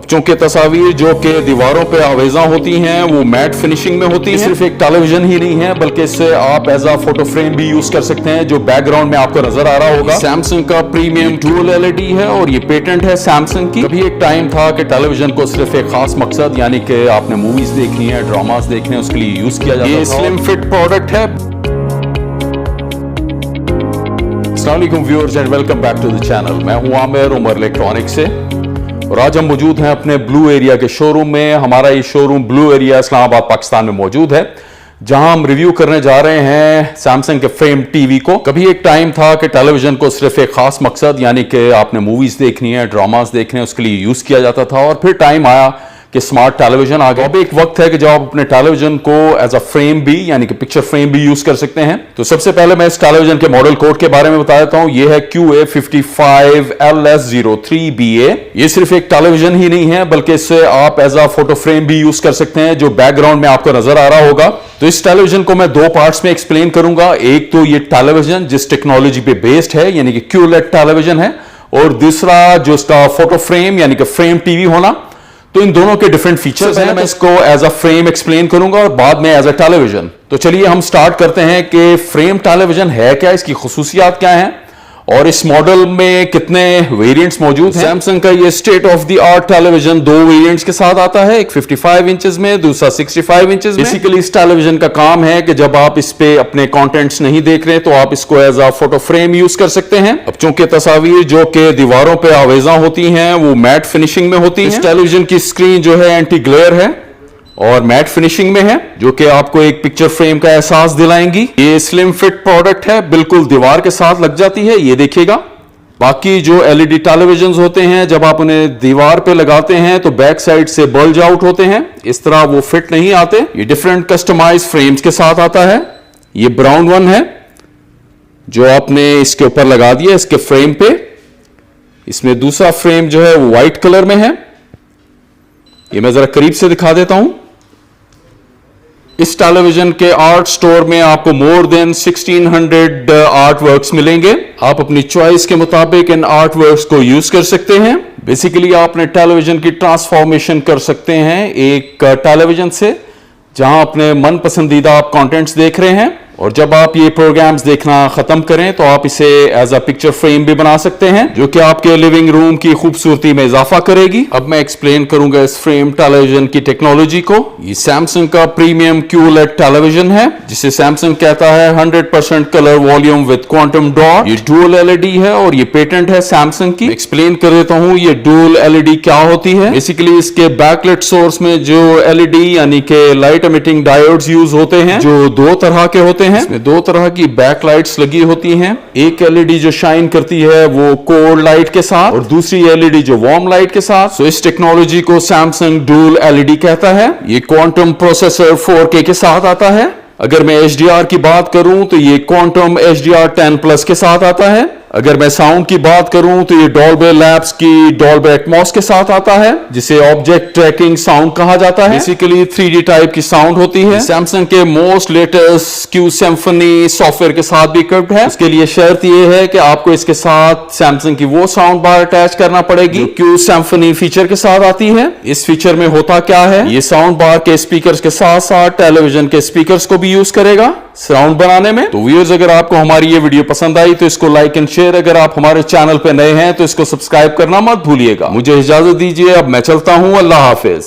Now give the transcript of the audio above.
चूंकि तस्वीर जो कि दीवारों पे आवेजा होती हैं वो मैट फिनिशिंग में होती हैं। सिर्फ एक टेलीविजन ही नहीं है बल्कि इससे आप एज अ फोटो फ्रेम भी यूज कर सकते हैं, जो बैकग्राउंड में आपको नजर आ रहा होगा। सैमसंग का प्रीमियम डुअल एलईडी है और ये पेटेंट है सैमसंग की। कभी एक टाइम था कि टेलीविजन को सिर्फ एक खास मकसद यानी कि आपने मूवीज देखनी है, ड्रामास देखने हैं, उसके लिए यूज किया जाता था। ये स्लिम फिट प्रोडक्ट है। अस्सलाम वालेकुम viewers and welcome back to the channel. मैं हूं आमिर उमर इलेक्ट्रॉनिक्स से और आज हम मौजूद हैं अपने ब्लू एरिया के शोरूम में। हमारा ये showroom blue area Islamabad Pakistan में मौजूद है, जहां हम रिव्यू करने जा रहे हैं सैमसंग के फ्रेम टीवी को। कभी एक टाइम था कि टेलीविजन को सिर्फ एक खास मकसद यानी कि आपने मूवीज देखनी है, ड्रामास देखने हैं, उसके लिए यूज किया जाता था। और फिर टाइम आया कि स्मार्ट टेलीविजन आ गया। अब एक वक्त है कि जब आप अपने टेलीविजन को एज अ फ्रेम भी यानी कि पिक्चर फ्रेम भी यूज कर सकते हैं। तो सबसे पहले मैं इस टेलीविजन के मॉडल कोड के बारे में बता देता हूं। यह है QA55LS03BA। ये सिर्फ एक टेलीविजन ही नहीं है बल्कि इससे आप एज अ फोटो फ्रेम भी यूज कर सकते हैं, जो बैकग्राउंड में आपको नजर आ रहा होगा। तो इस टेलीविजन को मैं दो पार्ट्स में एक्सप्लेन करूंगा। एक तो ये टेलीविजन जिस टेक्नोलॉजी पे बेस्ड है यानी कि QLED टेलीविजन है, और दूसरा जो इसका फोटो फ्रेम यानी कि फ्रेम टीवी होना। तो इन दोनों के डिफरेंट फीचर्स हैं। मैं इसको एज अ फ्रेम एक्सप्लेन करूंगा और बाद में एज अ टेलीविजन। तो चलिए हम स्टार्ट करते हैं कि फ्रेम टेलीविजन है क्या, इसकी खुसूसियात क्या हैं और इस मॉडल में कितने वेरिएंट्स मौजूद हैं। सैमसंग का ये state of the art television दो वेरिएंट्स के साथ आता है, एक 55 इंचेस में, दूसरा 65 इंचेस में। बेसिकली इस टेलीविजन का काम है कि जब आप इस पे अपने कंटेंट्स नहीं देख रहे तो आप इसको as a photo frame use कर सकते हैं। अब चूंकि तस्वीर जो कि दीवारों पे आवेजा होती हैं वो मैट फिनिशिंग में होती हैं। इस टेलीविजन की स्क्रीन जो है एंटी ग्लेयर है और मैट फिनिशिंग में है, जो कि आपको एक पिक्चर फ्रेम का एहसास दिलाएंगी। ये स्लिम फिट प्रोडक्ट है, बिल्कुल दीवार के साथ लग जाती है, ये देखिएगा। बाकी जो एलईडी टेलीविजन होते हैं जब आप उन्हें दीवार पे लगाते हैं तो बैक साइड से बल्ज आउट होते हैं, इस तरह वो फिट नहीं आते। ये डिफरेंट कस्टमाइज फ्रेम्स के साथ आता है। ये ब्राउन वन है जो आपने इसके ऊपर लगा दिया इसके फ्रेम पे। इसमें दूसरा फ्रेम जो है वो व्हाइट कलर में है, ये मैं जरा करीब से दिखा देता हूं। इस टेलीविजन के आर्ट स्टोर में आपको मोर देन 1600 आर्ट वर्क्स मिलेंगे। आप अपनी चॉइस के मुताबिक इन आर्ट वर्क्स को यूज कर सकते हैं। बेसिकली आपने टेलीविजन की ट्रांसफॉर्मेशन कर सकते हैं एक टेलीविजन से जहां अपने मन पसंदीदा आप कंटेंट्स देख रहे हैं, और जब आप ये प्रोग्राम्स देखना खत्म करें तो आप इसे एज अ पिक्चर फ्रेम भी बना सकते हैं, जो कि आपके लिविंग रूम की खूबसूरती में इजाफा करेगी। अब मैं एक्सप्लेन करूंगा इस फ्रेम टेलीविजन की टेक्नोलॉजी को। ये सैमसंग का प्रीमियम QLED टेलीविजन है, जिसे सैमसंग कहता है 100% colour volume with quantum dot. ये डुअल एलईडी है और ये पेटेंट है सैमसंग की। एक्सप्लेन कर देता हूं ये डुअल एलईडी क्या होती है। बेसिकली इसके बैकलाइट सोर्स में जो एलईडी यानी कि लाइट एमिटिंग डायोड्स यूज होते हैं, जो दो तरह के होते हैं। इसमें दो तरह की बैकलाइट्स लगी होती हैं। एक एलईडी जो शाइन करती है वो कोल्ड लाइट के साथ और दूसरी एलईडी जो वार्म लाइट के साथ। सो इस टेक्नोलॉजी को सैमसंग डुअल एलईडी कहता है। ये क्वांटम प्रोसेसर 4K के साथ आता है। अगर मैं HDR की बात करूं तो ये क्वांटम HDR 10+ के साथ आता है। अगर मैं साउंड की बात करूं तो ये डॉल्बी लैब्स की डॉल्बी एटमॉस के साथ आता है, जिसे ऑब्जेक्ट ट्रैकिंग साउंड कहा जाता है। बेसिकली 3D टाइप की साउंड होती है। सैमसंग के most latest Q symphony software के साथ भी इक्विप्ड है। उसके लिए शर्त यह है कि आपको इसके साथ सैमसंग की वो साउंड बार अटैच करना पड़ेगी जो Q सिम्फनी फीचर के साथ आती है। इस फीचर में होता क्या है, ये साउंड बार के स्पीकर्स के साथ साथ टेलीविजन के स्पीकर्स को भी यूज करेगा साउंड बनाने में। तो व्यूअर्स, अगर आपको हमारी ये वीडियो पसंद आई तो इसको लाइक एंड शेयर। अगर आप हमारे चैनल पे नए हैं तो इसको सब्सक्राइब करना मत भूलिएगा। मुझे इजाजत दीजिए, अब मैं चलता हूं। अल्लाह हाफिज।